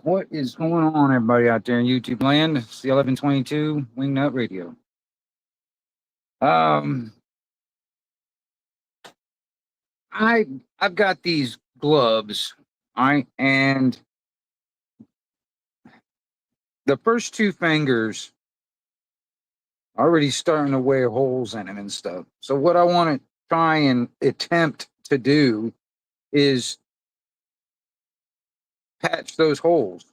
What is going on, everybody out there in YouTube land? It's the 1122 Wingnut Radio. Um, I I've got these gloves, all right, and the first two fingers are already starting to wear holes in them and stuff. So what I want to try and attempt to do is patch those holes,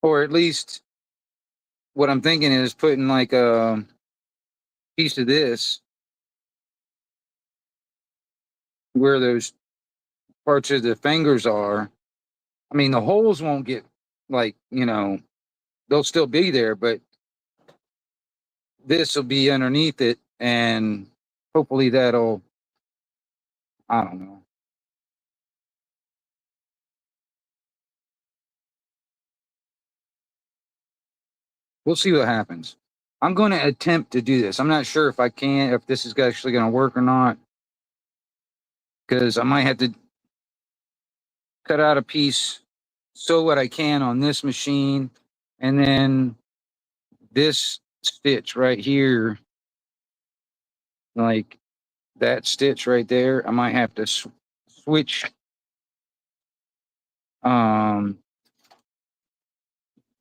or at least what I'm thinking is putting like a piece of this where those parts of the fingers are. I mean, the holes won't get like, they'll still be there, but this will be underneath it. And hopefully that'll, I don't know. We'll see what happens. I'm going to attempt to do this. I'm not sure if I can, if this is actually going to work or not, because I might have to cut out a piece, sew what I can on this machine, and then this stitch right here, like that stitch right there, I might have to switch um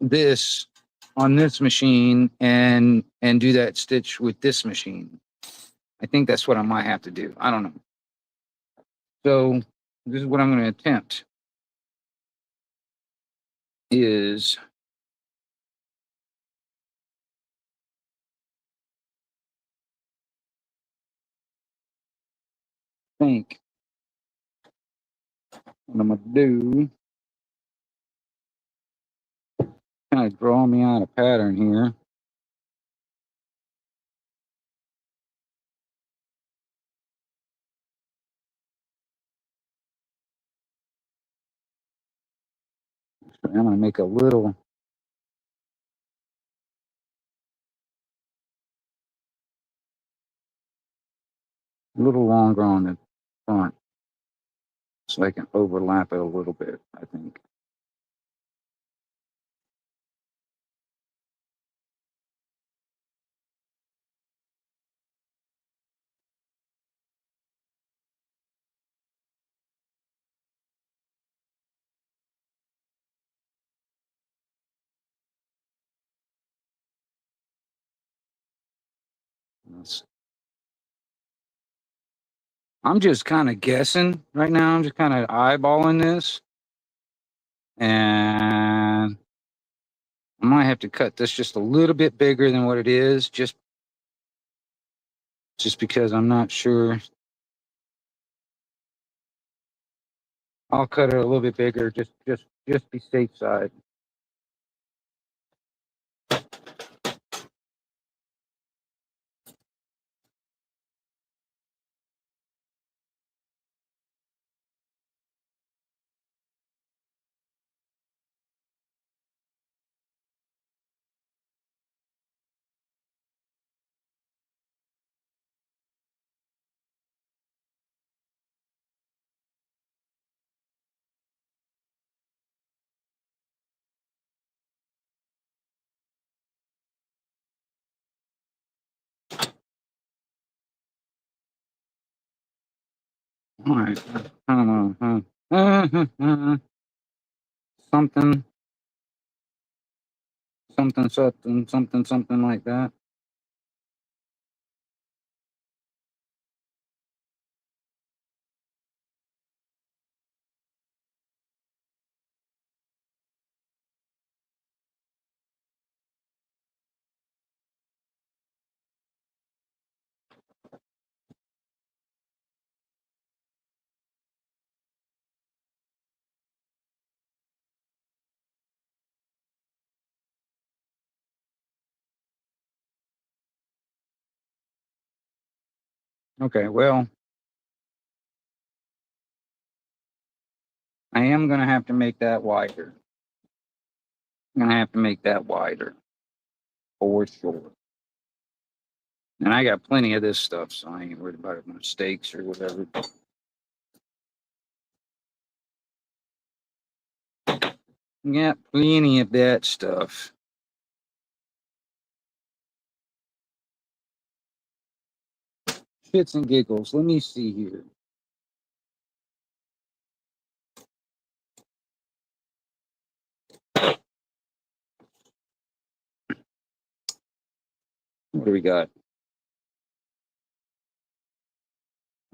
this on this machine and do that stitch with this machine. I think that's what I might have to do. I don't know. So this is what I'm going to attempt is think what I'm going to do. Kind of draw me out a pattern here. So I'm going to make a little longer on the front so I can overlap it a little bit, I think. I'm just kind of guessing right now. I'm just kind of eyeballing this. And I might have to cut this just a little bit bigger than what it is, just because I'm not sure. I'll cut it a little bit bigger, just be safe side. All right, I don't know. Something, something like that. Okay, well, I am gonna have to make that wider. I'm gonna have to make that wider for sure. And I got plenty of this stuff, so I ain't worried about mistakes or whatever. Yeah, plenty of that stuff. Shits and giggles. Let me see here. What do we got?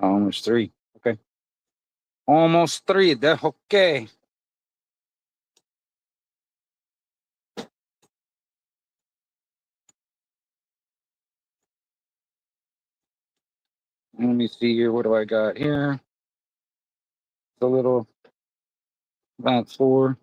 Almost three. Okay. Almost three. That's okay. Let me see here. What do I got here? The little about four.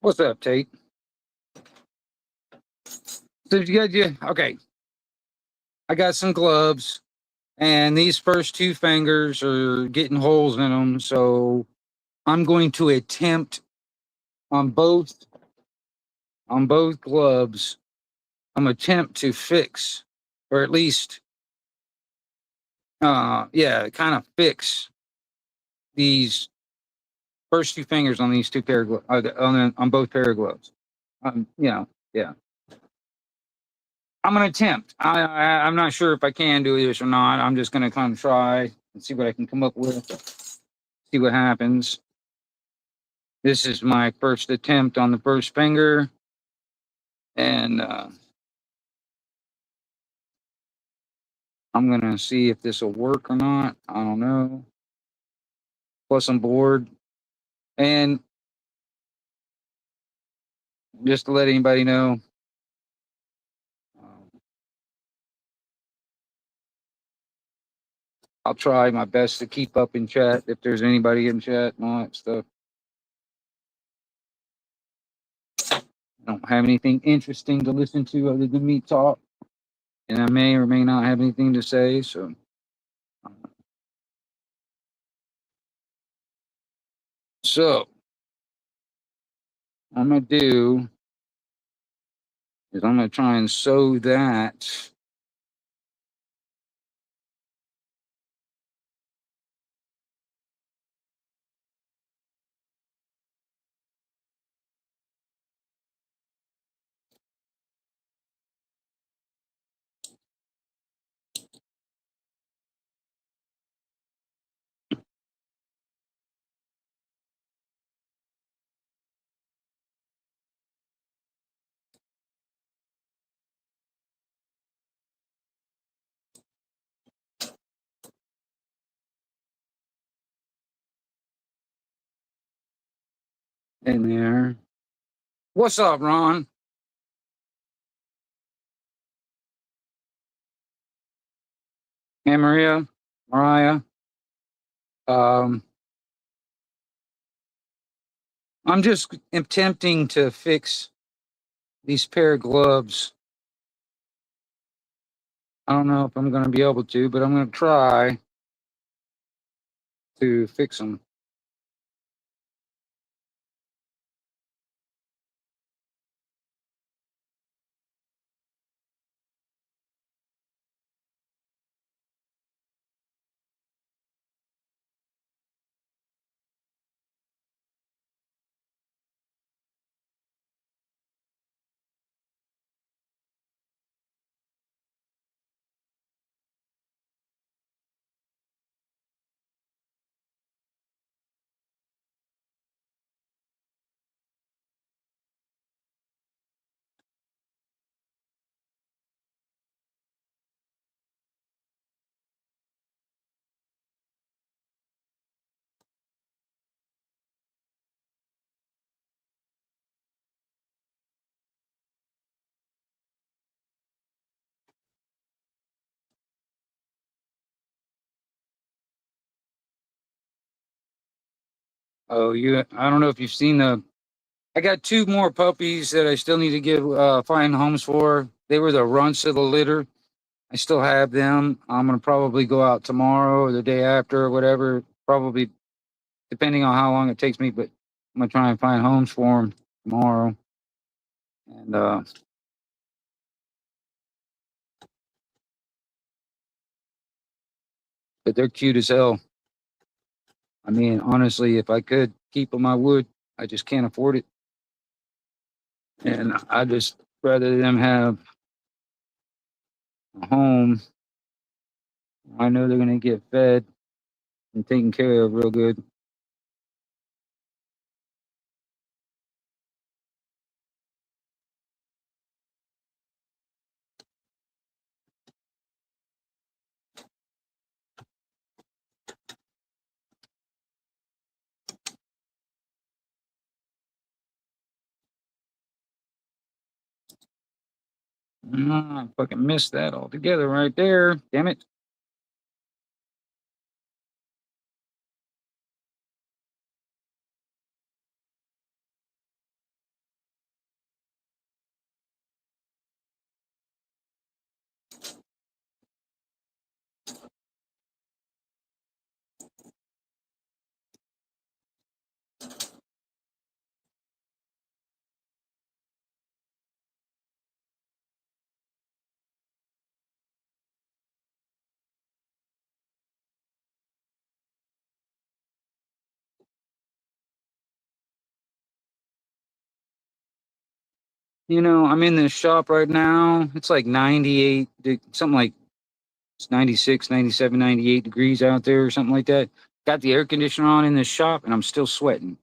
What's up, Tate? So you got you okay. I got some gloves, and these first two fingers are getting holes in them. So I'm going to attempt on both gloves. I'm attempt to fix, or at least, yeah, kind of fix these first two fingers on these two pair of on both pair of gloves. Yeah. I'm gonna attempt. I'm not sure if I can do this or not. I'm just gonna kind of try and see what I can come up with. See what happens. This is my first attempt on the first finger, and I'm gonna see if this will work or not. I don't know. Plus, I'm bored, and just to let anybody know, um, I'll try my best to keep up in chat if there's anybody in chat and all that stuff. I don't have anything interesting to listen to other than me talk, and I may or may not have anything to say. So what I'm gonna do is I'm gonna try and sew that. In there. What's up, Ron? Hey, Mariah. Um, I'm just attempting to fix these pair of gloves. I don't know if I'm going to be able to, but I'm going to try to fix them. Oh, I don't know if you've seen I got two more puppies that I still need to give find homes for. They were the runts of the litter. I still have them. I'm gonna probably go out tomorrow or the day after or whatever. Probably depending on how long it takes me, but I'm gonna try and find homes for them tomorrow. And but they're cute as hell. I mean, honestly, if I could keep them, I would. I just can't afford it, and I just rather them have a home. I know they're gonna get fed and taken care of real good. I fucking missed that altogether right there. Damn it. I'm in this shop right now. It's like 98, something like it's 96, 97, 98 degrees out there or something like that. Got the air conditioner on in this shop and I'm still sweating.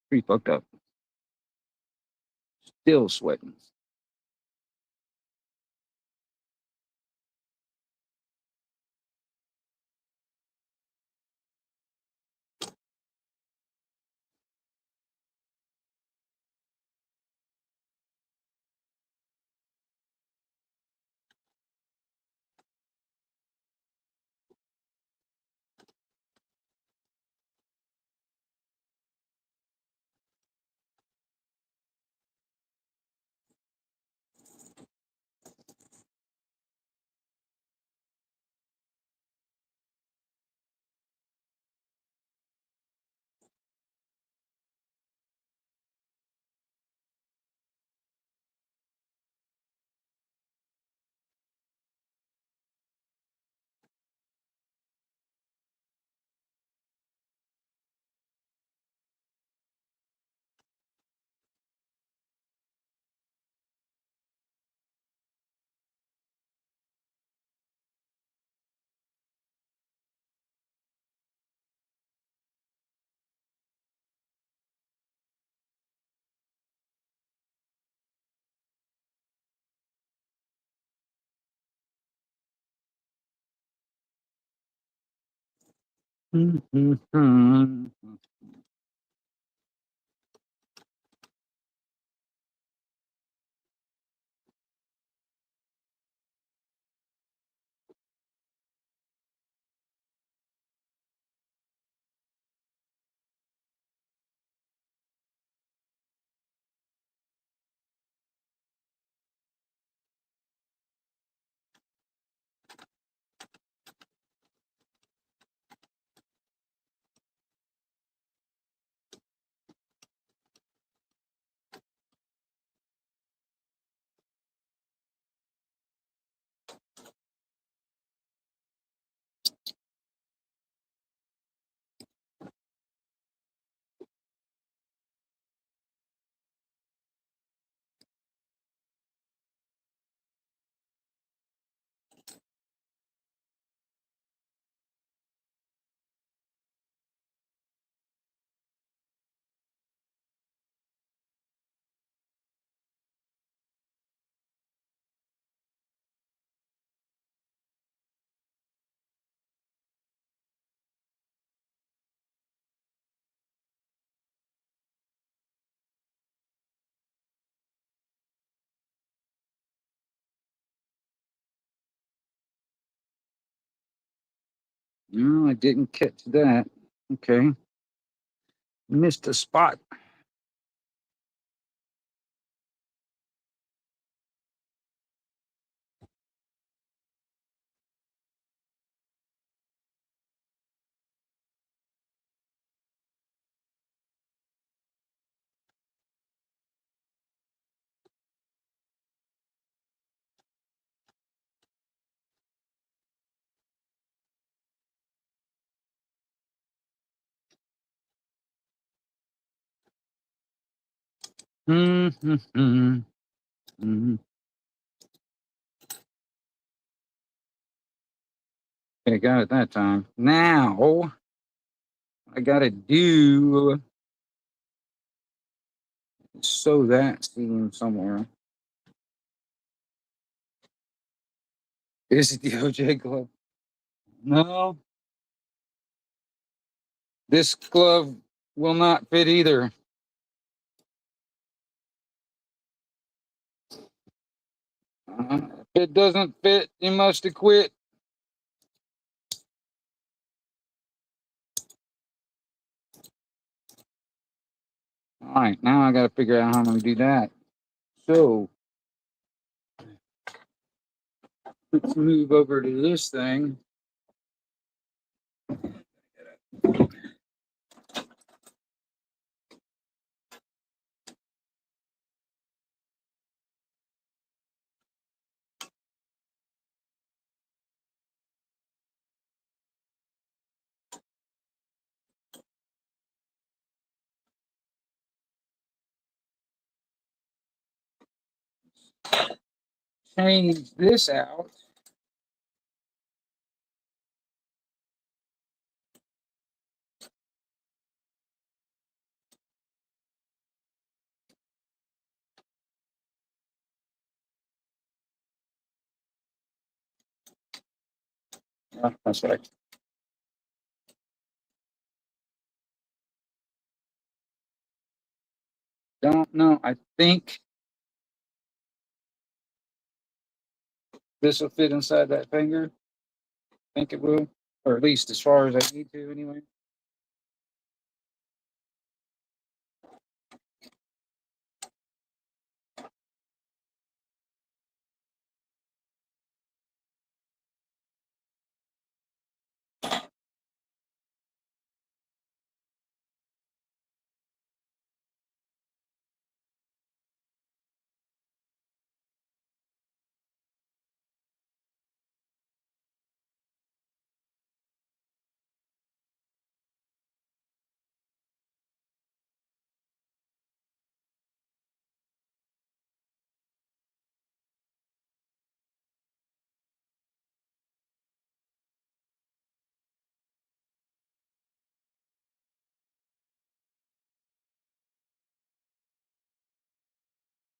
Pretty fucked up. Still sweating. No, I didn't catch that. Okay. Missed a spot. Mm-hmm. Mm-hmm. Okay, got it that time. Now I gotta do sew that seam somewhere. Is it the OJ glove? No, this glove will not fit either. If it doesn't fit, you must have quit. All right, now I got to figure out how I'm going to do that. So let's move over to this thing. Change this out. That's right. Don't know. I think this will fit inside that finger. I think it will, or at least as far as I need to, anyway.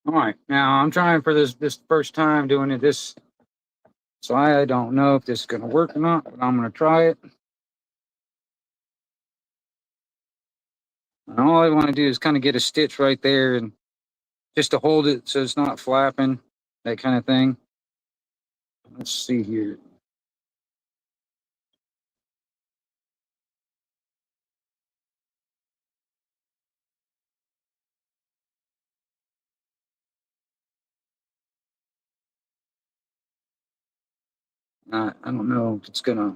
All right, now I'm trying for this first time doing it this, so I don't know if this is going to work or not, but I'm going to try it. And all I want to do is kind of get a stitch right there and just to hold it so it's not flapping, that kind of thing. Let's see here. I don't know if it's gonna.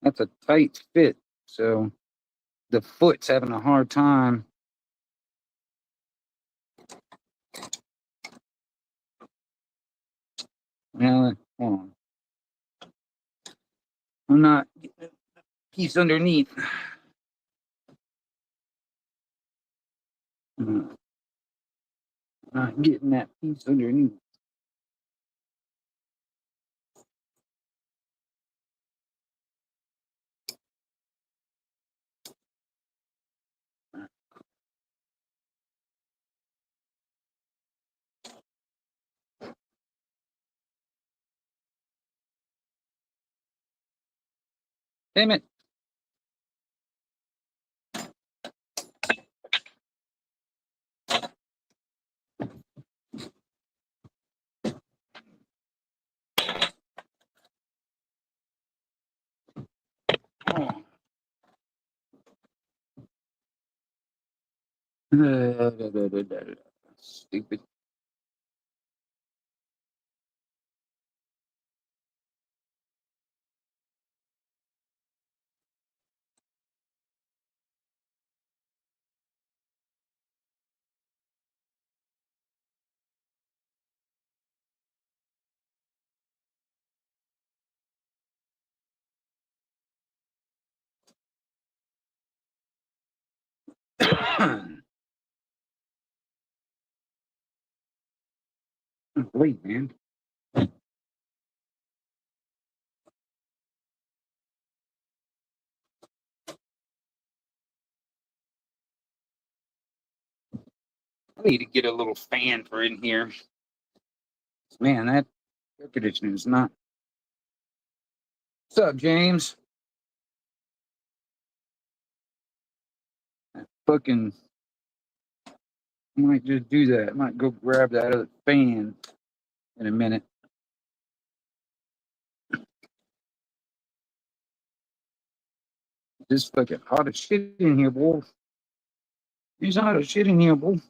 That's a tight fit, so the foot's having a hard time. Well, hold on. I'm not getting the piece underneath. Not getting that piece underneath. Damn it. Oh. Stupid. Wait, man. I need to get a little fan for in here. Man, that air conditioning is not. What's up, James? Fucking might just do that. I might go grab that other fan in a minute. This fucking hot as shit in here, boy. It's hot as shit in here, boy.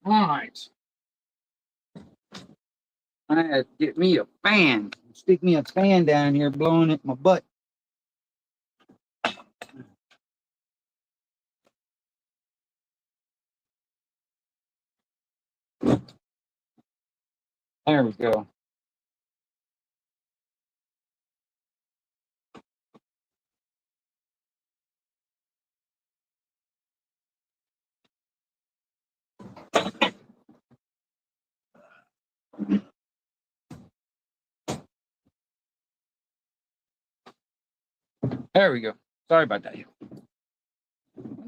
All right. I had to get me a fan. Stick me a fan down here blowing at my butt. There we go. There we go. Sorry about that.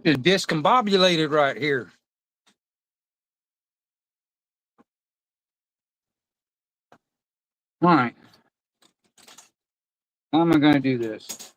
Just discombobulated right here. All right. How am I going to do this?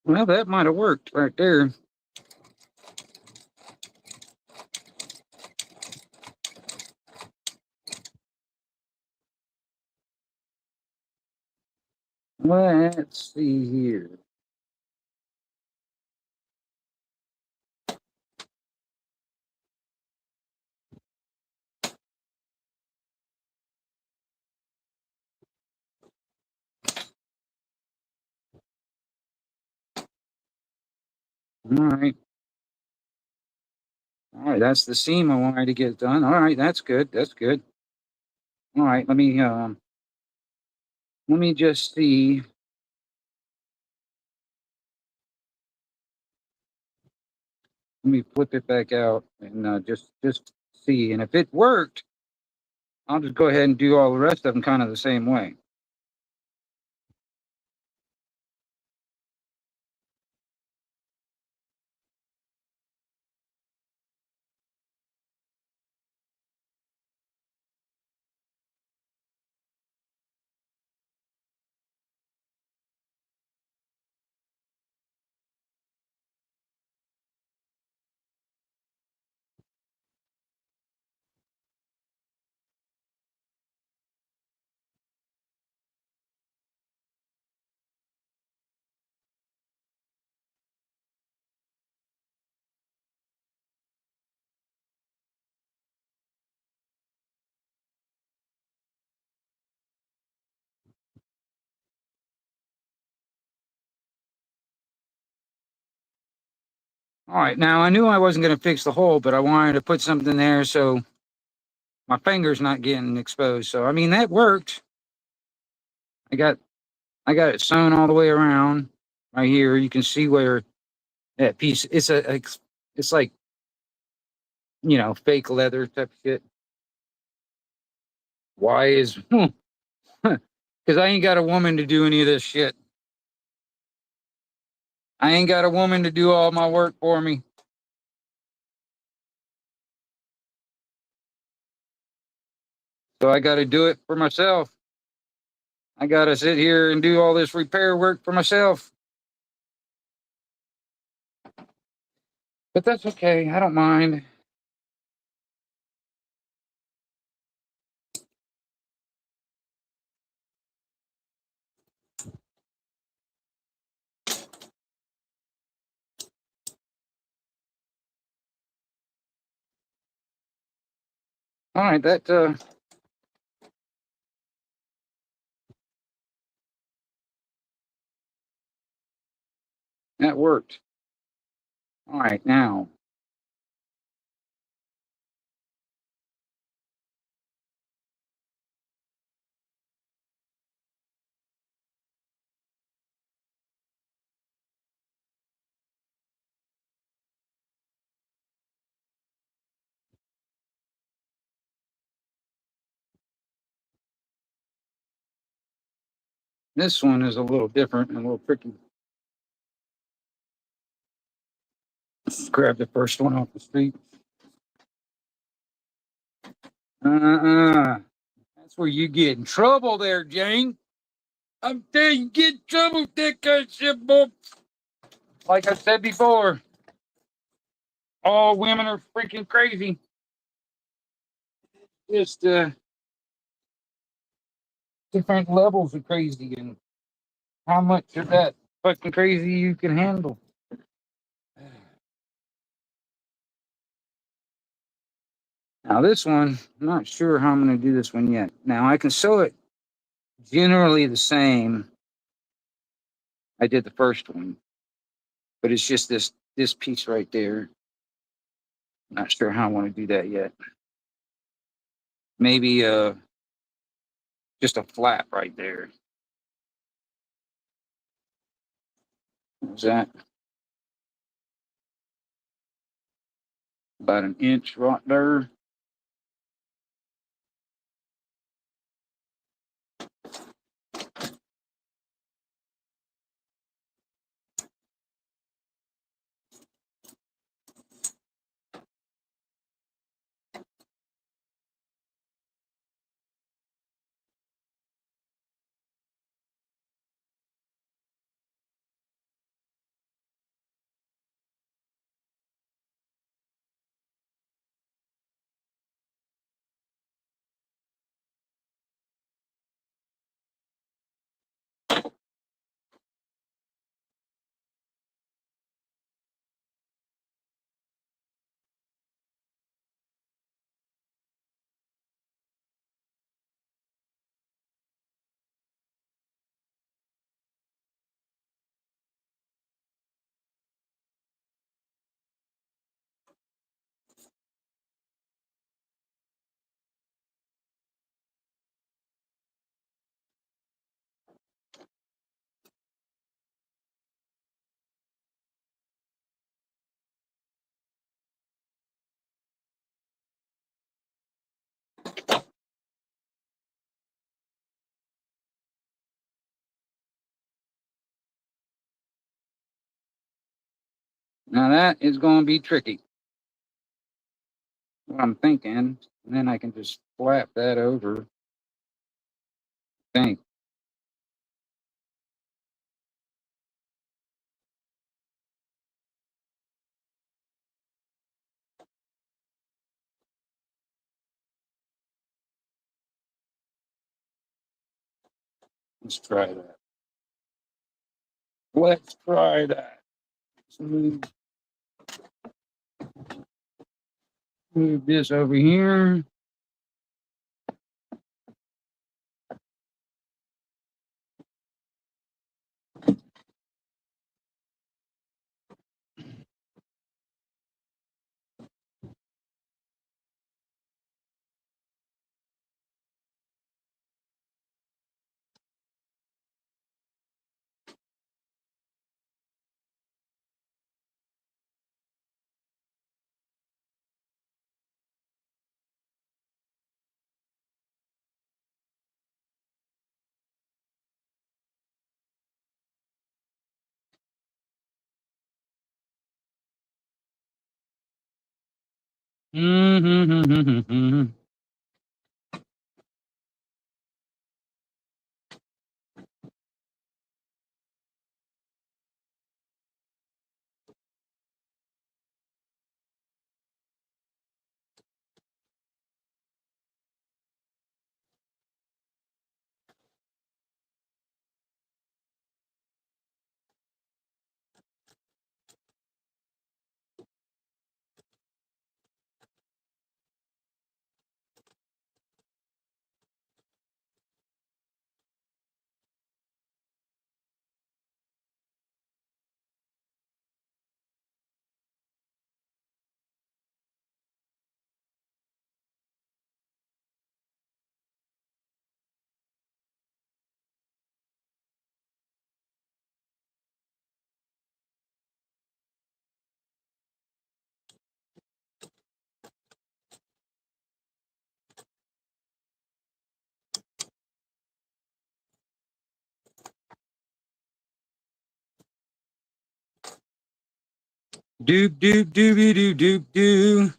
Well, that might have worked right there. Let's see here. All right. All right, that's the seam I wanted to get done. All right, that's good. That's good. All right, let me just see. Let me flip it back out and just see. And if it worked, I'll just go ahead and do all the rest of them kind of the same way. All right, now I knew I wasn't going to fix the hole, but I wanted to put something there so my finger's not getting exposed. So I mean that worked. I got I got it sewn all the way around right here. You can see where that piece. It's like fake leather type of shit. Why is because I ain't got a woman to do any of this shit. I ain't got a woman to do all my work for me. So I got to do it for myself. I got to sit here and do all this repair work for myself. But that's okay. I don't mind. All right, that worked. All right, now this one is a little different and a little tricky. Let's grab the first one off the street. That's where you get in trouble there, Jane. I'm telling you, get in trouble with that kind of shit, boy. Like I said before, all women are freaking crazy. Just different levels of crazy and how much of that fucking crazy you can handle. Now this one, I'm not sure how I'm going to do this one yet. Now I can sew it generally the same. I did the first one, but it's just this piece right there. Not sure how I want to do that yet. Maybe just a flap right there. Is that about an inch right there? Now that is going to be tricky. What I'm thinking, and then I can just flap that over. Think. Let's try that. Let's try that. So move this over here. Mm-hmm. Doop doop doobie doo doop doo.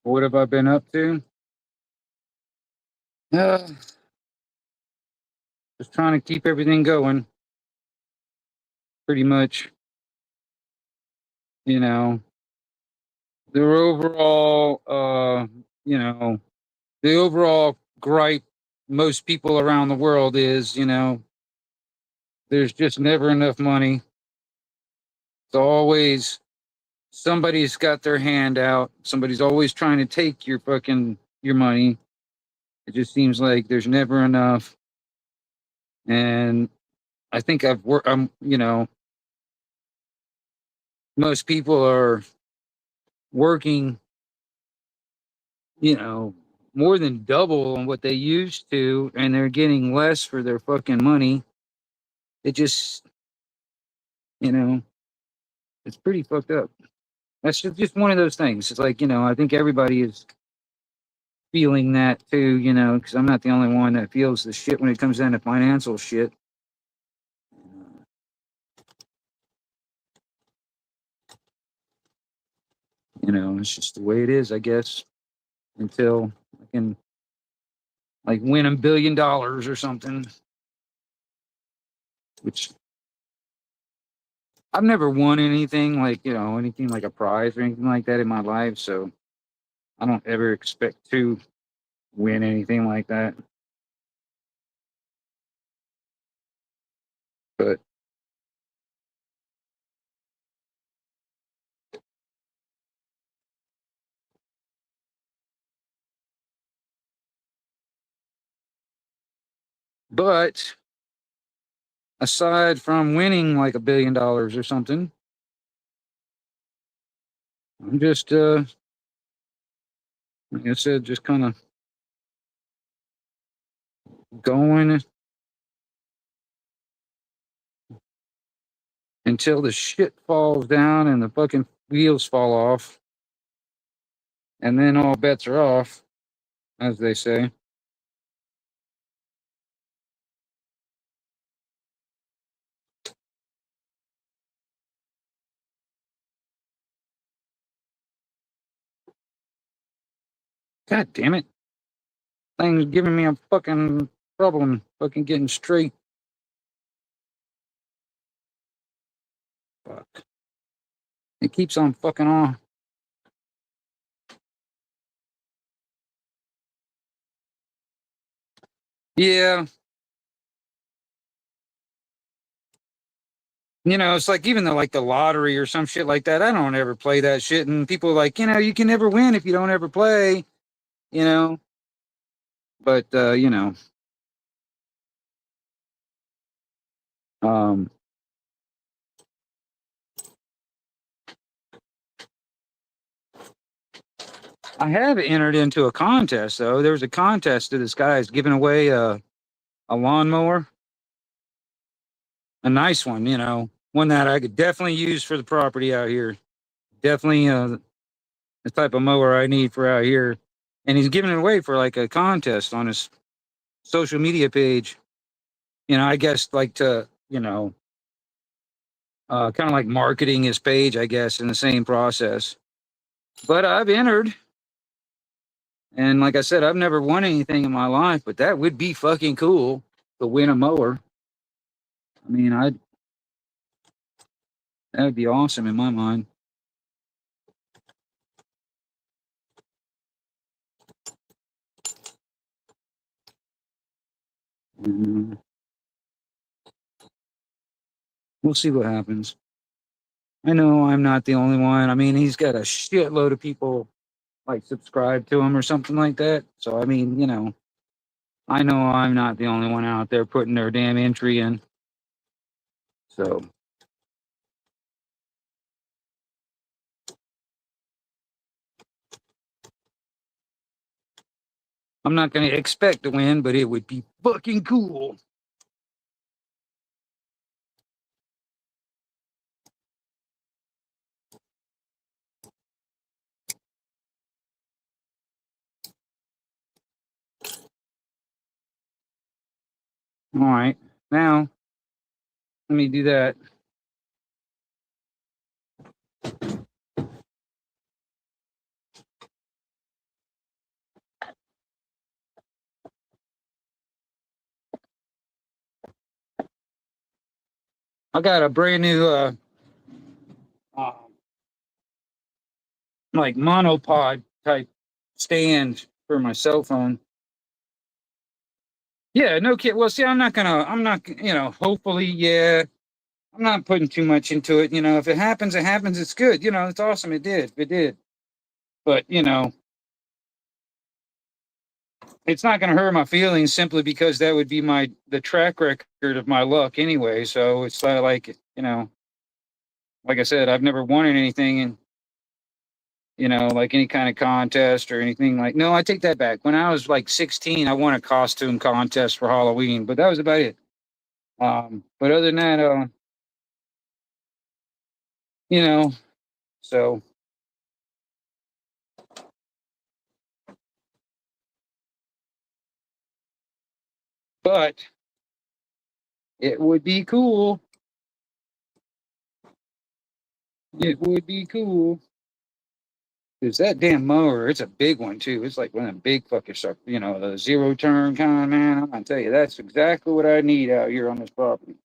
What have I been up to? Just trying to keep everything going. Pretty much, you know, the overall, the overall gripe most people around the world is, there's just never enough money. It's always somebody's got their hand out. Somebody's always trying to take your money. It just seems like there's never enough. And I think most people are working, you know, more than double on what they used to, and they're getting less for their fucking money. It just, you know, it's pretty fucked up. That's just one of those things. It's like, I think everybody is feeling that too, because I'm not the only one that feels the shit when it comes down to financial shit. It's just the way it is, I guess, until I can like win $1 billion or something, which I've never won anything like, anything like a prize or anything like that in my life. So I don't ever expect to win anything like that. But but aside from winning like $1 billion or something, I'm just, like I said, just kind of going until the shit falls down and the fucking wheels fall off. And then all bets are off, as they say. God damn it. Thing's giving me a fucking problem fucking getting straight. Fuck. It keeps on fucking on. Yeah. It's like even the lottery or some shit like that. I don't ever play that shit. And people are like, you can never win if you don't ever play, you know. But um I have entered into a contest though. There was a contest that this guy's giving away a lawnmower, a nice one, one that I could definitely use for the property out here. Definitely the type of mower I need for out here. And he's giving it away for like a contest on his social media page. I guess like to, kind of like marketing his page, I guess, in the same process. But I've entered, and like I said, I've never won anything in my life, but that would be fucking cool to win a mower. I mean, that would be awesome in my mind. Mm, we'll see what happens. I know I'm not the only one. I mean, he's got a shitload of people like subscribe to him or something like that. So I mean, I know I'm not the only one out there putting their damn entry in. So I'm not going to expect to win, but it would be fucking cool. All right. Now, let me do that. I got a brand new um, like monopod type stand for my cell phone. Yeah, no kid. Well, see, I'm not, hopefully, yeah, I'm not putting too much into it. If it happens, it happens. It's good. It's awesome. It did. But, it's not going to hurt my feelings simply because that would be the track record of my luck anyway. So it's not like, like I said, I've never won anything in, like any kind of contest or anything like, no, I take that back. When I was like 16, I won a costume contest for Halloween, but that was about it. But other than that, you know, so, but it would be cool. It would be cool. Cause that damn mower, it's a big one too. It's like one of them big fucking stuff, the zero turn kind, man. I'm gonna tell you, that's exactly what I need out here on this property.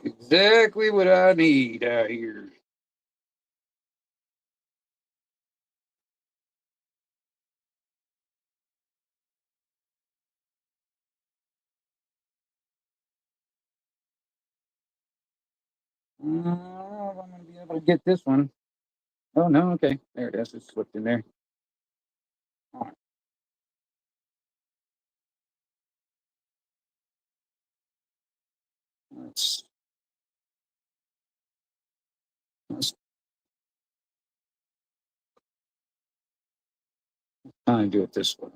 Exactly what I need out here. I'm gonna be able to get this one. Oh no, okay. There it is. It slipped in there. All right. Let's Kind of do it this way.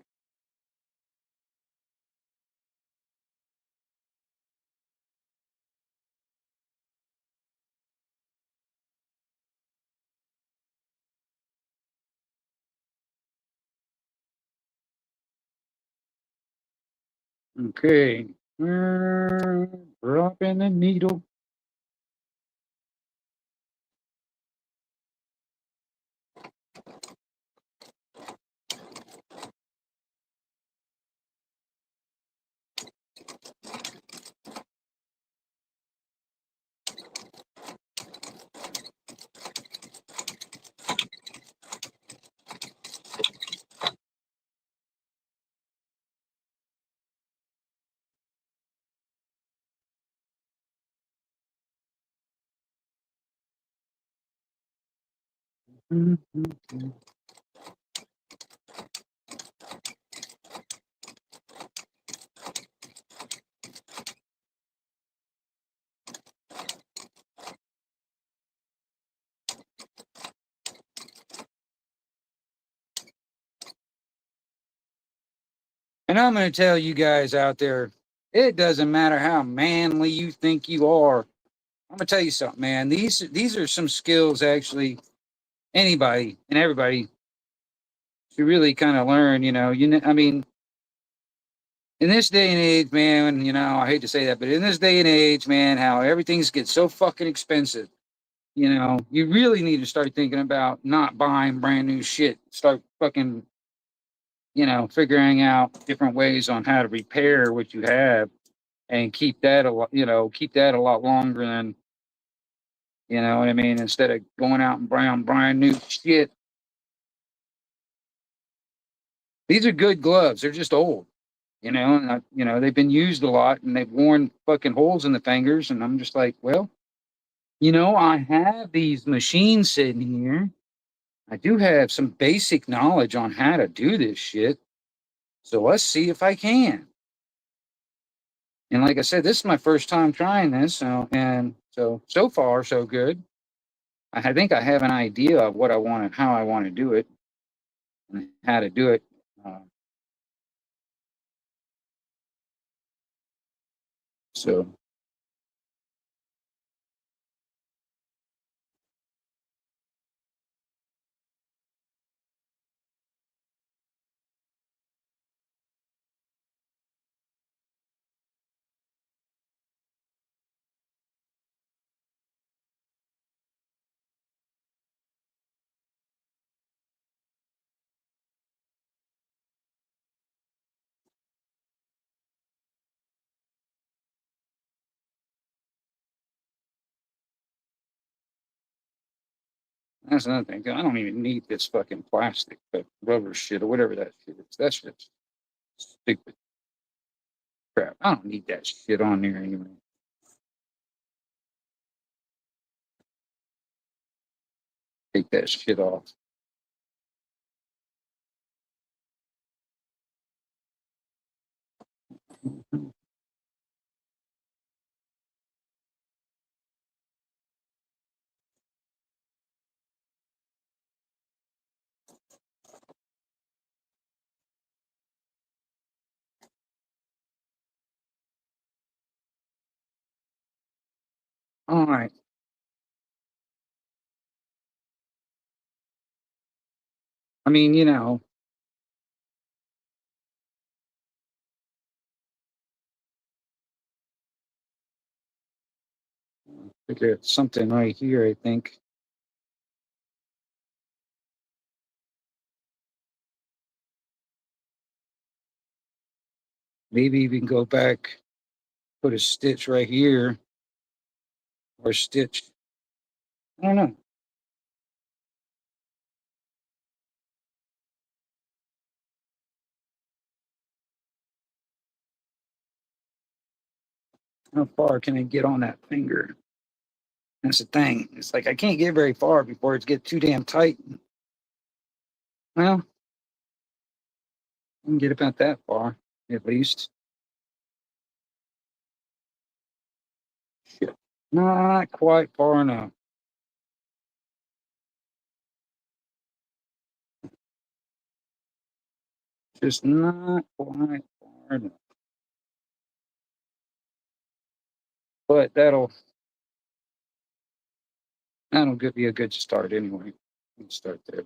Okay. Dropping the needle. Mhm. And I'm going to tell you guys out there, it doesn't matter how manly you think you are. I'm going to tell you something, man. These are some skills actually anybody and everybody should really kind of learn. I mean, in this day and age, man. I hate to say that, but in this day and age, man, how everything's gets so fucking expensive. You really need to start thinking about not buying brand new shit. Start fucking, figuring out different ways on how to repair what you have and keep that a lot longer than, you know what I mean, instead of going out and buying brand new shit. These are good gloves. They're just old, and they've been used a lot and they've worn fucking holes in the fingers. And I'm just like, well, I have these machines sitting here. I do have some basic knowledge on how to do this shit. So let's see if I can. And like I said, this is my first time trying this. So far, so good. I think I have an idea of what I want and how I want to do it and how to do it. Uh, so, that's another thing. I don't even need this fucking plastic, but rubber shit or whatever that shit is. That's just stupid crap. I don't need that shit on there anyway. Take that shit off. All right. I mean, there's something right here, I think. Maybe even go back, put a stitch right here or a stitch. I don't know. How far can I get on that finger? That's the thing. It's like I can't get very far before it gets too damn tight. Well, I can get about that far, at least. Shit. Not quite far enough. Just not quite far enough. But that'll give you a good start anyway. You can start there.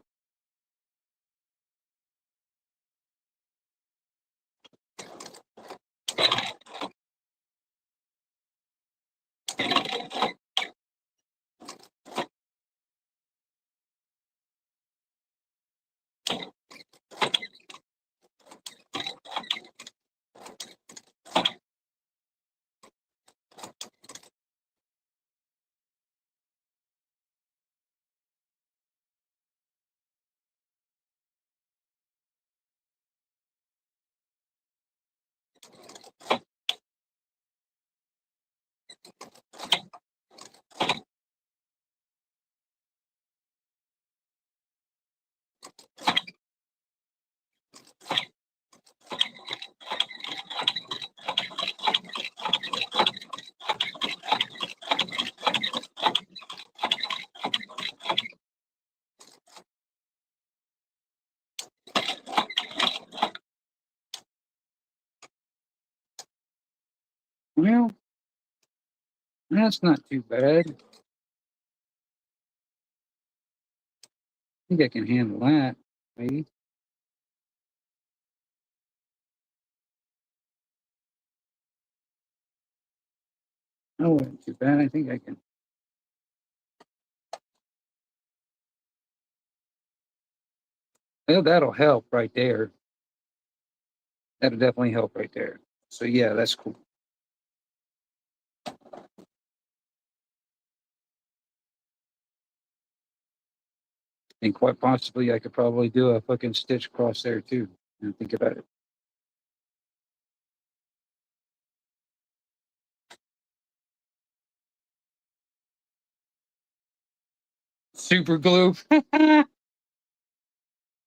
Well, that's not too bad. I think I can handle that, maybe. Oh, wasn't too bad. I think I can. Well, that'll help right there. That'll definitely help right there. So yeah, that's cool. And quite possibly I could probably do a fucking stitch across there too. And think about it. Super glue.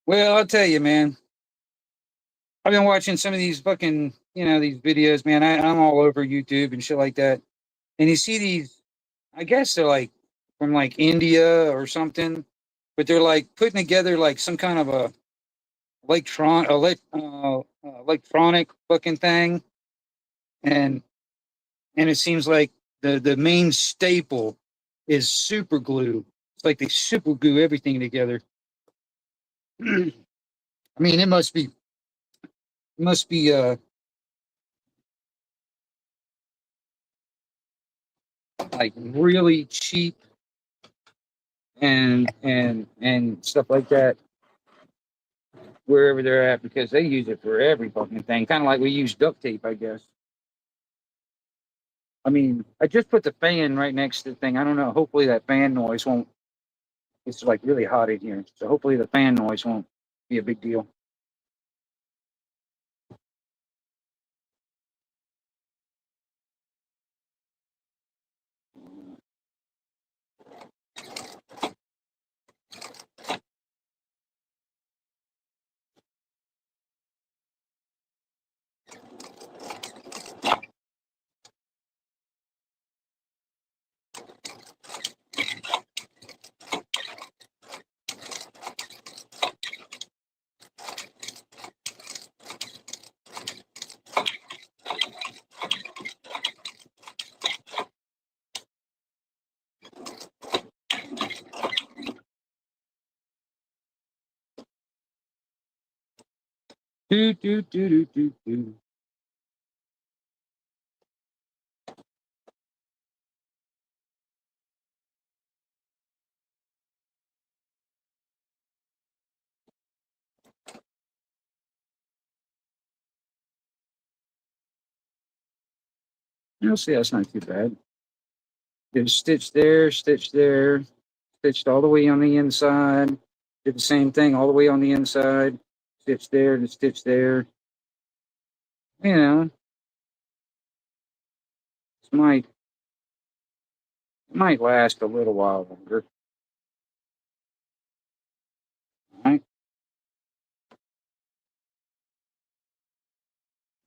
Well, I'll tell you, man. I've been watching some of these fucking, these videos, man. I'm all over YouTube and shit like that. And you see these, I guess they're like from like India or something, but they're like putting together like some kind of a electronic fucking thing. And it seems like the main staple is super glue. It's like they super glue everything together. I mean, it must be like really cheap and stuff like that wherever they're at because they use it for every fucking thing. Kind of like we use duct tape, I guess. I mean, I just put the fan right next to the thing. I don't know. Hopefully that fan noise won't. It's like really hot in here, so hopefully the fan noise won't be a big deal. Do do do do do do. You'll see that's not too bad. Did a stitch there, stitched all the way on the inside. Did the same thing all the way on the inside. Stitch there and stitch there. You know, it might last a little while longer. All right.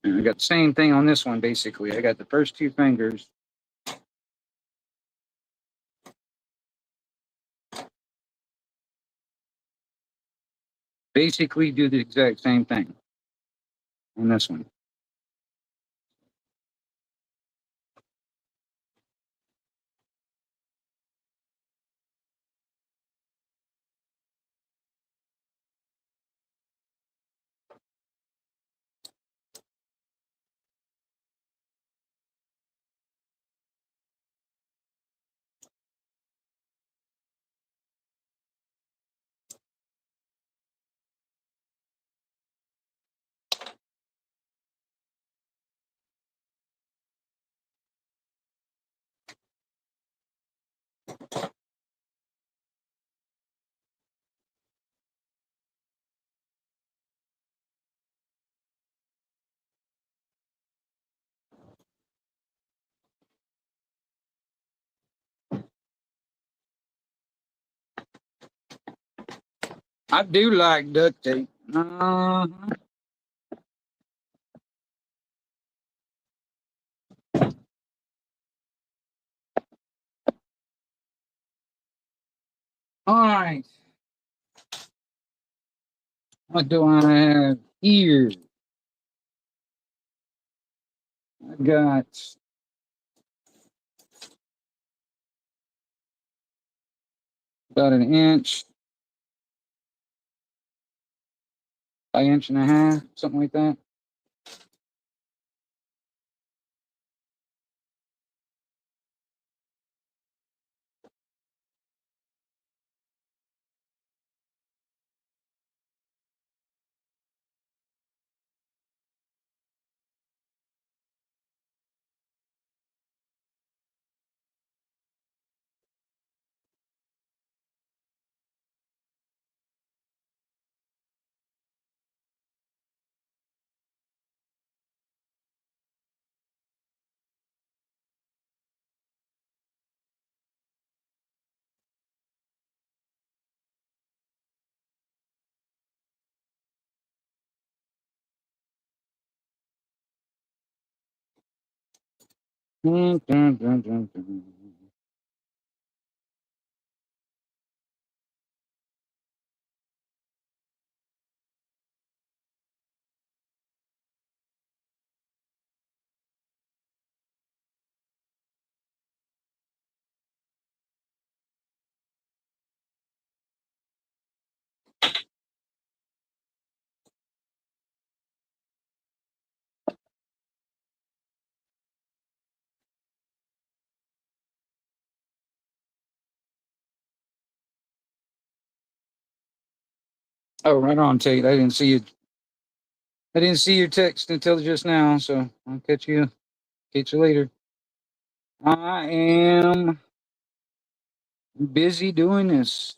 And I got the same thing on this one basically. I got the first two fingers. Basically do the exact same thing. on this one. I do like duct tape. All right. What do I have here? I got about an inch, by inch and a half, something like that. Dun, dun, dun, dun, dun. Oh, right on, Tate. I didn't see you. I didn't see your text until just now, so I'll catch you later. I am busy doing this.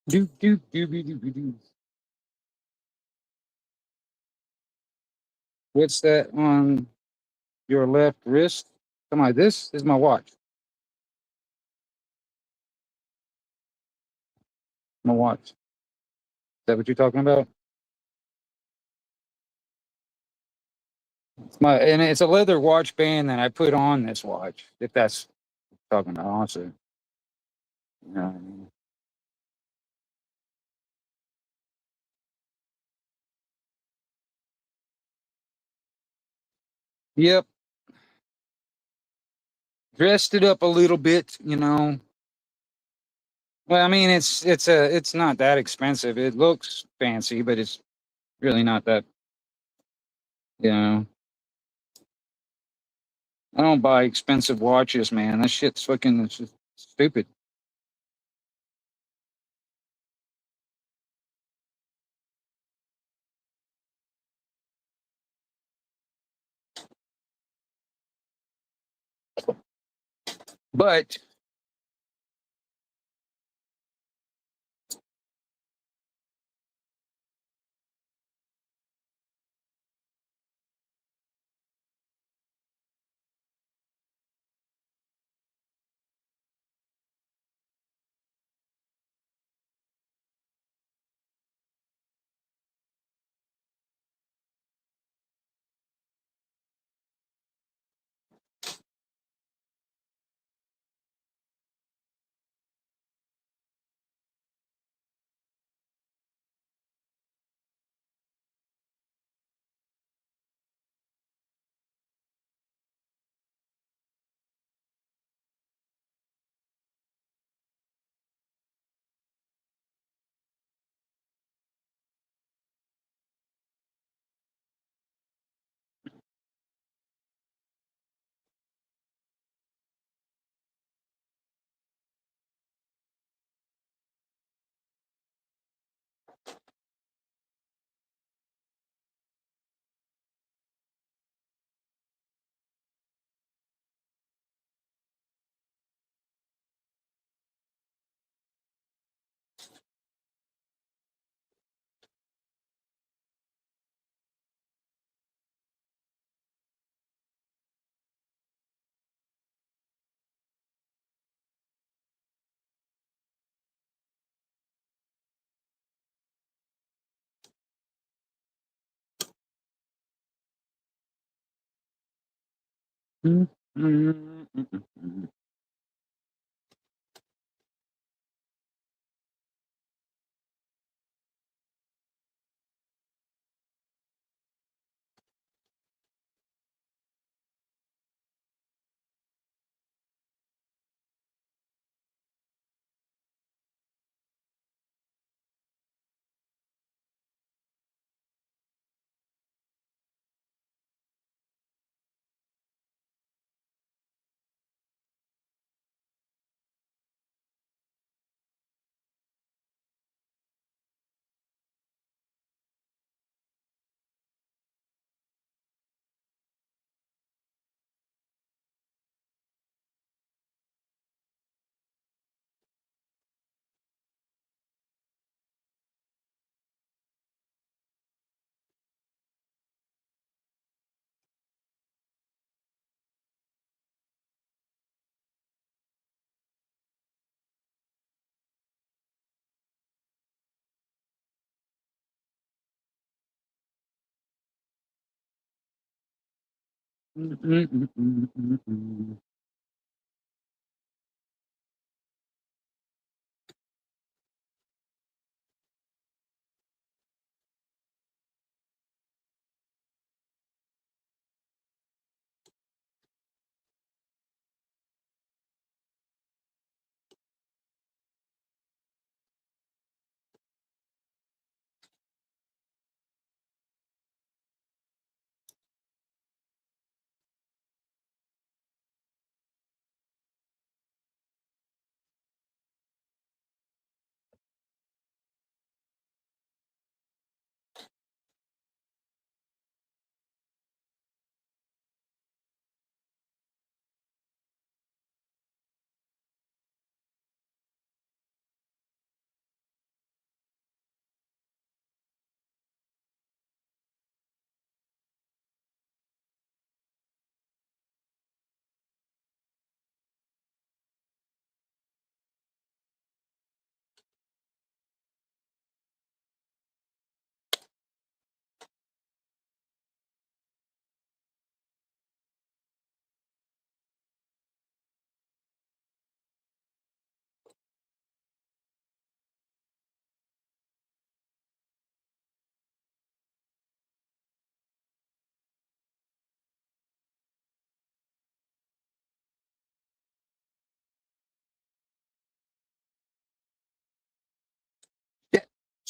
Do do do do do do. What's that on your left wrist? Come on, this is my watch. My watch. Is that what you're talking about? It's my and it's a leather watch band that I put on this watch. If that's what you're talking about, honestly. You know what I mean? Yep. Dressed it up a little bit, you know. Well, I mean, it's not that expensive. It looks fancy, but it's really not that. You know, I don't buy expensive watches, man. That shit's fucking it's just stupid. But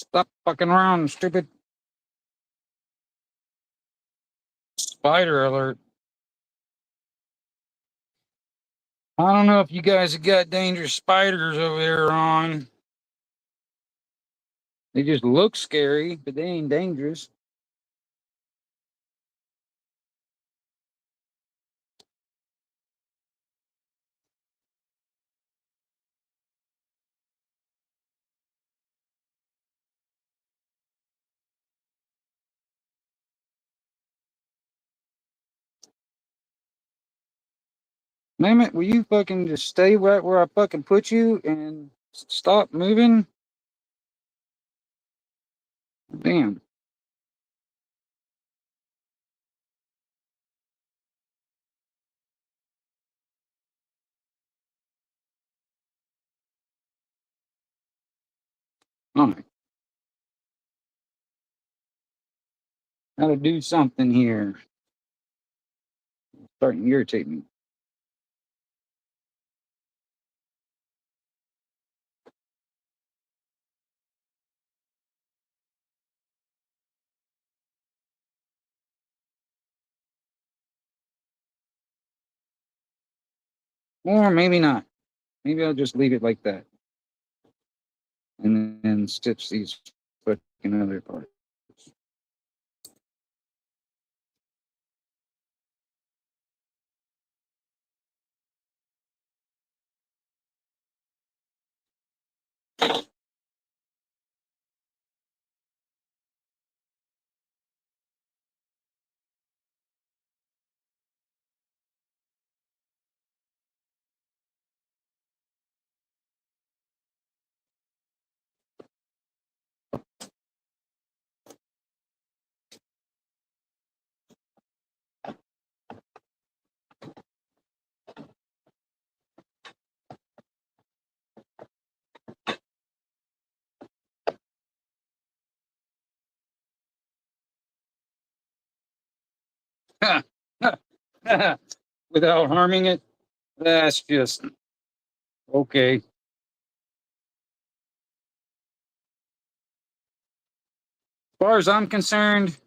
Stop fucking around, stupid. Spider alert. I don't know if you guys have got dangerous spiders over there on. They just look scary, but they ain't dangerous. Name it, will you fucking just stay right where I fucking put you and stop moving? Damn. Oh, gotta do something here. Starting to irritate me. Or maybe not. Maybe I'll just leave it like that. And then stitch these fucking other parts. Without harming it. That's just okay. As far as I'm concerned,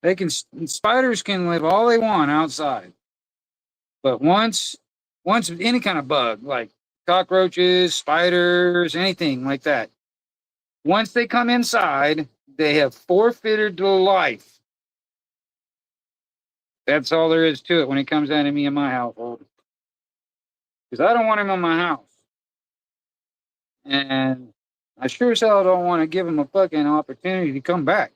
they can spiders can live all they want outside, but once any kind of bug like cockroaches, spiders, anything like that, once they come inside, they have forfeited their life. That's all there is to it when it comes down to me and my household. Because I don't want him in my house. And I sure as hell don't want to give him a fucking opportunity to come back.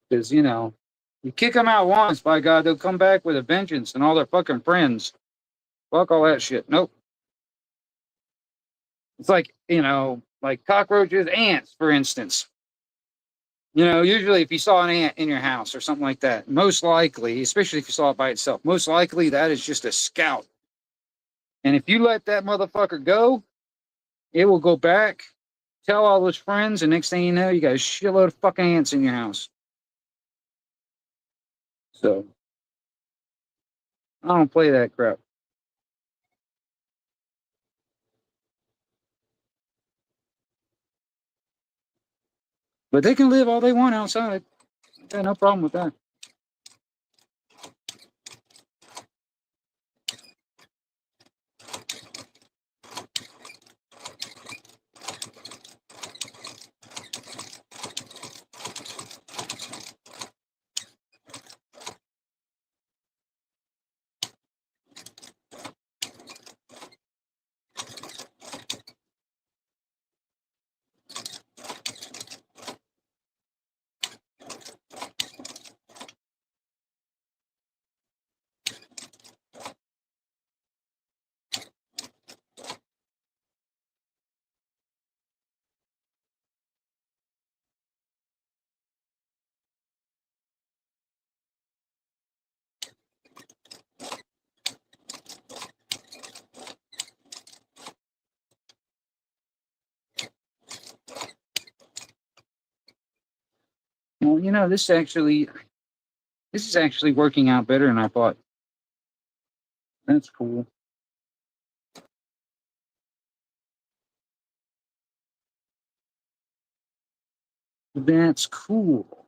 Because, you kick them out once, by God, they'll come back with a vengeance and all their fucking friends. Fuck all that shit. Nope. It's like cockroaches, ants, for instance. Usually if you saw an ant in your house or something like that, most likely, especially if you saw it by itself, most likely that is just a scout. And if you let that motherfucker go, it will go back, tell all his friends, and next thing you know, you got a shitload of fucking ants in your house. So I don't play that crap. But they can live all they want outside. I got no problem with that. Well, this is actually working out better than I thought. That's cool. That's cool.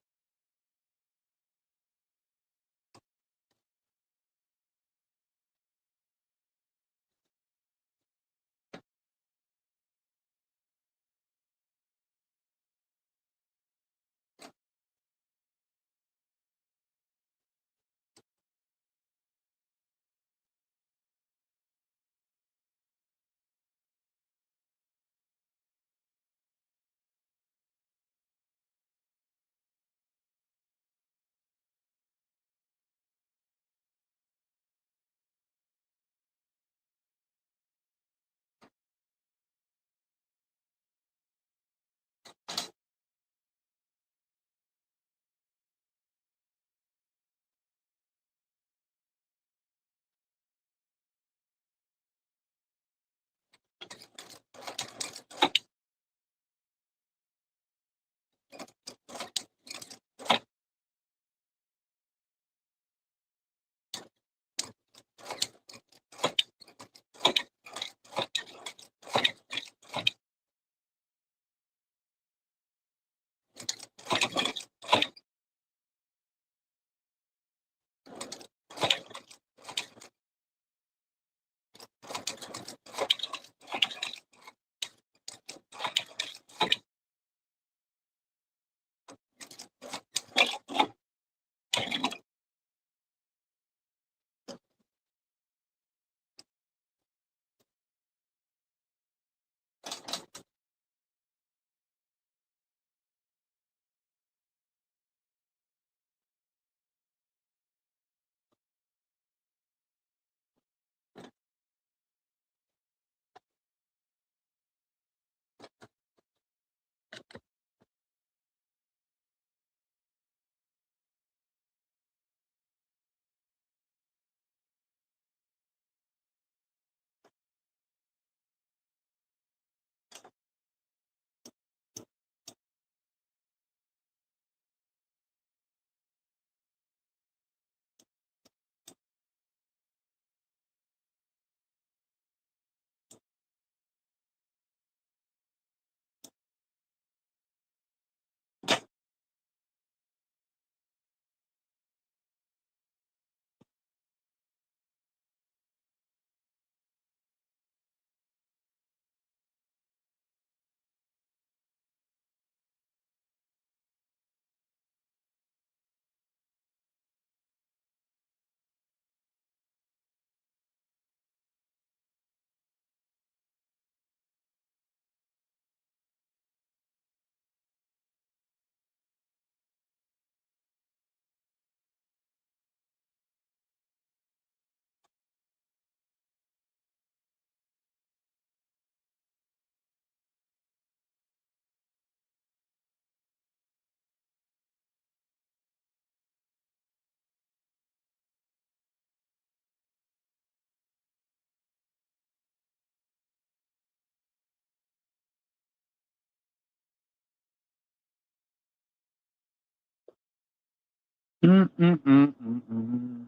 Mm-mm-mm-mm-mm.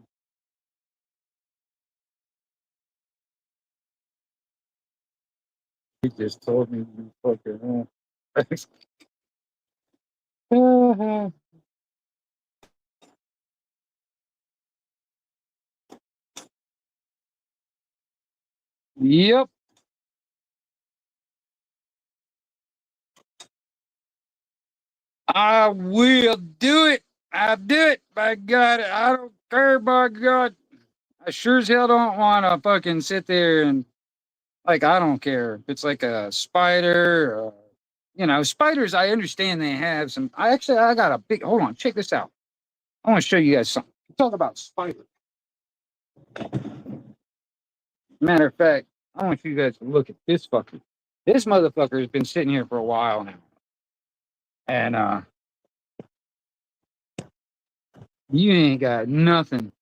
He just told me you fucking. Uh, yep, I will do it. I'll do it. By God, I don't care. By God, I sure as hell don't want to fucking sit there and like I don't care if it's like a spider. Spiders. I understand they have some. I got a big. Hold on, check this out. I want to show you guys something. Talk about spiders. Matter of fact, I want you guys to look at this fucker. This motherfucker has been sitting here for a while now, and you ain't got nothing.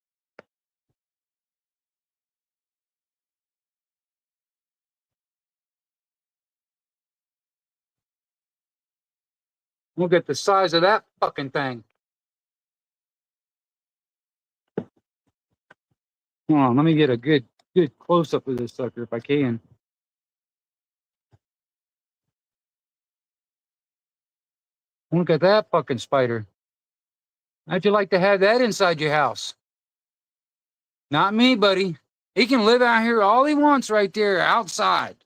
Look at the size of that fucking thing. Hold on, let me get a good close up of this sucker if I can. Look at that fucking spider. How'd you like to have that inside your house? Not me, buddy. He can live out here all he wants right there outside.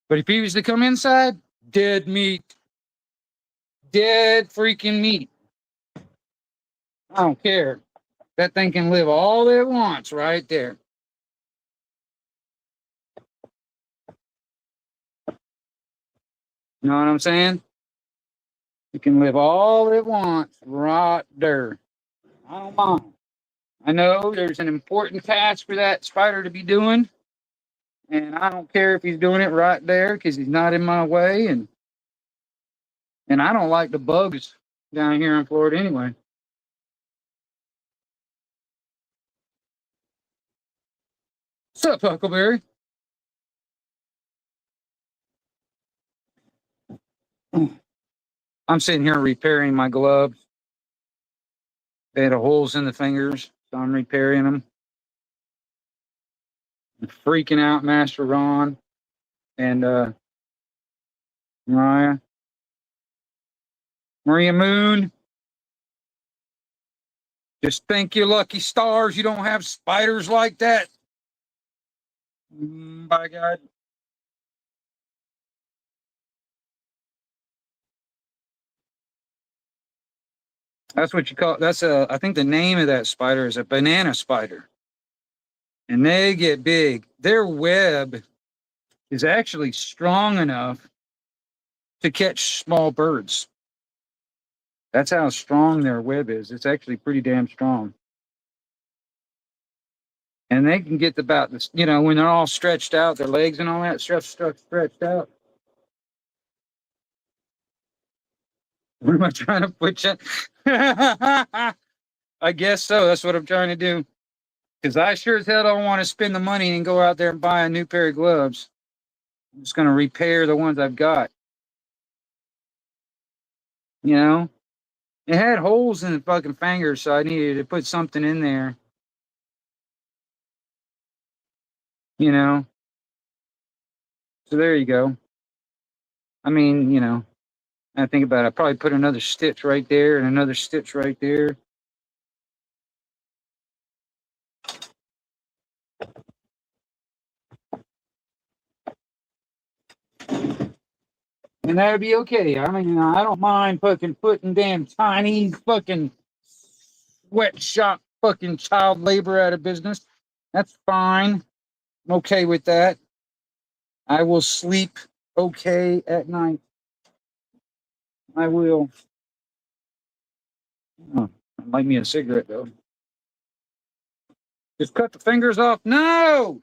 But if he was to come inside, dead meat. Dead freaking meat. I don't care. That thing can live all it wants right there. You know what I'm saying? It can live all it wants right there. I don't mind. I know there's an important task for that spider to be doing. And I don't care if he's doing it right there because he's not in my way. And I don't like the bugs down here in Florida anyway. What's up, Huckleberry? I'm sitting here repairing my gloves. They had holes in the fingers, so I'm repairing them. I'm freaking out, Master Ron and Mariah. Maria Moon. Just thank you, lucky stars, you don't have spiders like that. By God. That's what you call. That's I think the name of that spider is a banana spider, and they get big. Their web is actually strong enough to catch small birds. That's how strong their web is. It's actually pretty damn strong. And they can get about this, you know, when they're all stretched out, their legs and all that stretched out. What am I trying to put you? I guess so. That's what I'm trying to do. Because I sure as hell don't want to spend the money and go out there and buy a new pair of gloves. I'm just going to repair the ones I've got. You know? It had holes in the fucking fingers, so I needed to put something in there. You know? So there you go. I mean, you know, I think about it. I probably put another stitch right there and another stitch right there. And that'd be okay. I mean, I don't mind fucking putting damn Chinese fucking sweatshop fucking child labor out of business. That's fine. I'm okay with that. I will sleep okay at night. I will. Oh, light me a cigarette though. Just cut the fingers off. No!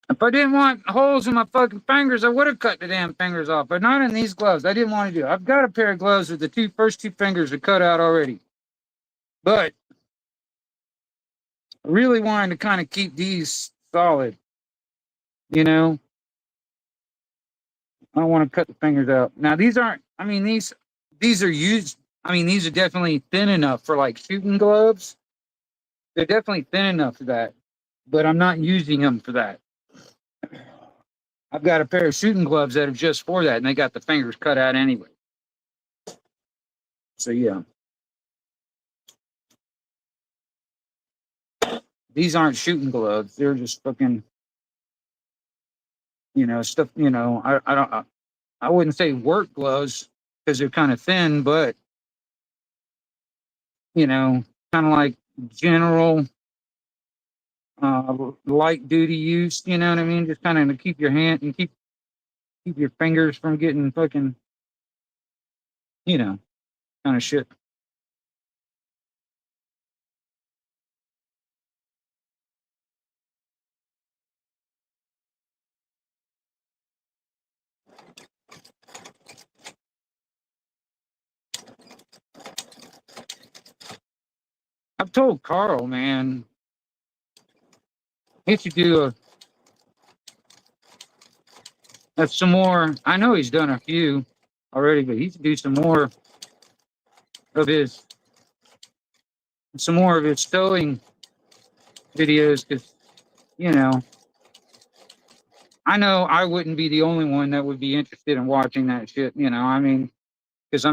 If I didn't want holes in my fucking fingers, I would have cut the damn fingers off, but not in these gloves. I didn't want to do it. I've got a pair of gloves with the first two fingers are cut out already. But I really wanted to kind of keep these solid, you know? I don't want to cut the fingers out. Now these aren't, I mean, these are used, I mean, these are definitely thin enough for like shooting gloves. They're definitely thin enough for that, but I'm not using them for that. I've got a pair of shooting gloves that are just for that, and they got the fingers cut out anyway. So yeah. These aren't shooting gloves. They're just fucking, you know, stuff, you know, I wouldn't say work gloves because they're kind of thin, but, you know, kind of like general light duty use, you know what I mean? Just kind of to keep your hand and keep your fingers from getting fucking, you know, kind of shit. I've told Carl, man, he should do some more. I know he's done a few already, but he should do some more of his sewing videos because, you know, I know I wouldn't be the only one that would be interested in watching that shit. I mean, because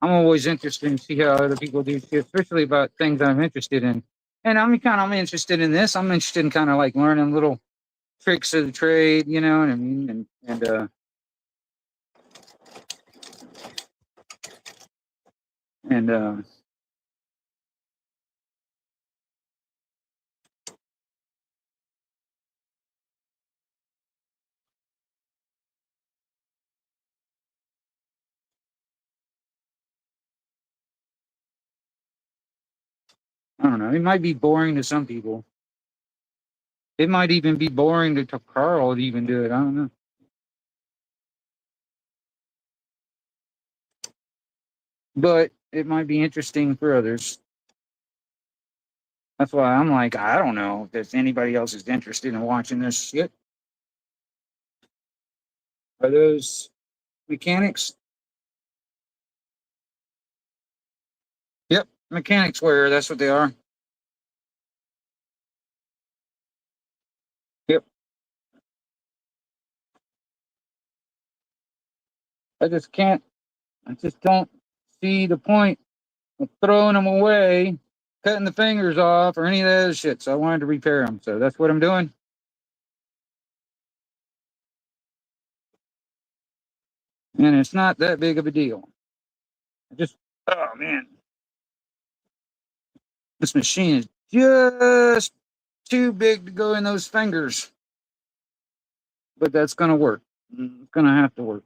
I'm always interested in see how other people do shit, especially about things I'm interested in. And I'm interested in this. I'm interested in kind of like learning little tricks of the trade. You know what I mean? And I don't know. It might be boring to some people. It might even be boring to Carl to even do it. I don't know. But it might be interesting for others. That's why I'm like, I don't know if anybody else is interested in watching this shit. Are those mechanics? Yep, mechanics wear. That's what they are. Yep. I just can't. I just don't see the point of throwing them away, cutting the fingers off, or any of that other shit. So I wanted to repair them. So that's what I'm doing. And it's not that big of a deal. I just, oh man, this machine is just too big to go in those fingers. But that's gonna work. It's gonna have to work.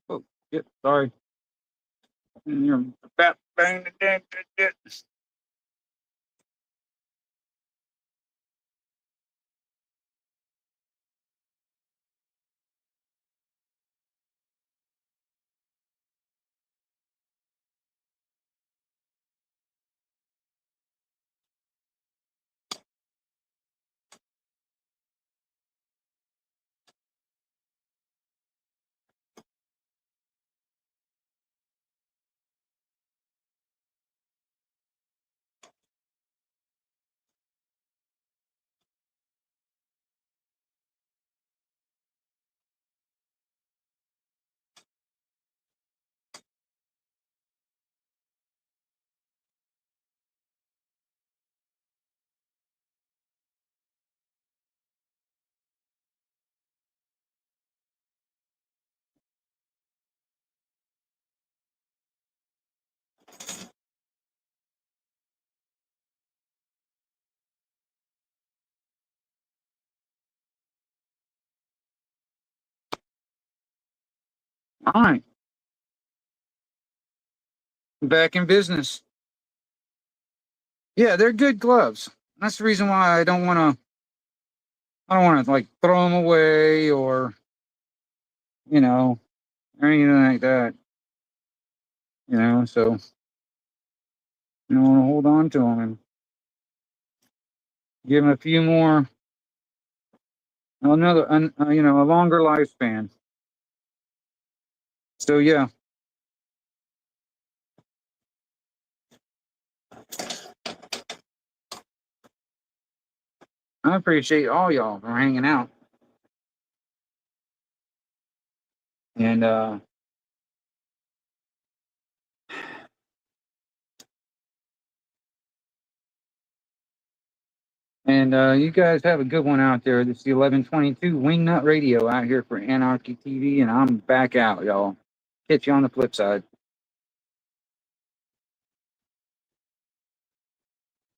Oh, shit, sorry. You're fat bang. All right, back in business. Yeah, they're good gloves. That's the reason why I don't want to. I don't want to like throw them away you know or anything like that. So want to hold on to them and give them a few more, a longer lifespan. So yeah, I appreciate all y'all for hanging out. And you guys have a good one out there. This is the 1122 Wingnut Radio out here for Anarchy TV, and I'm back out, y'all. Catch you on the flip side.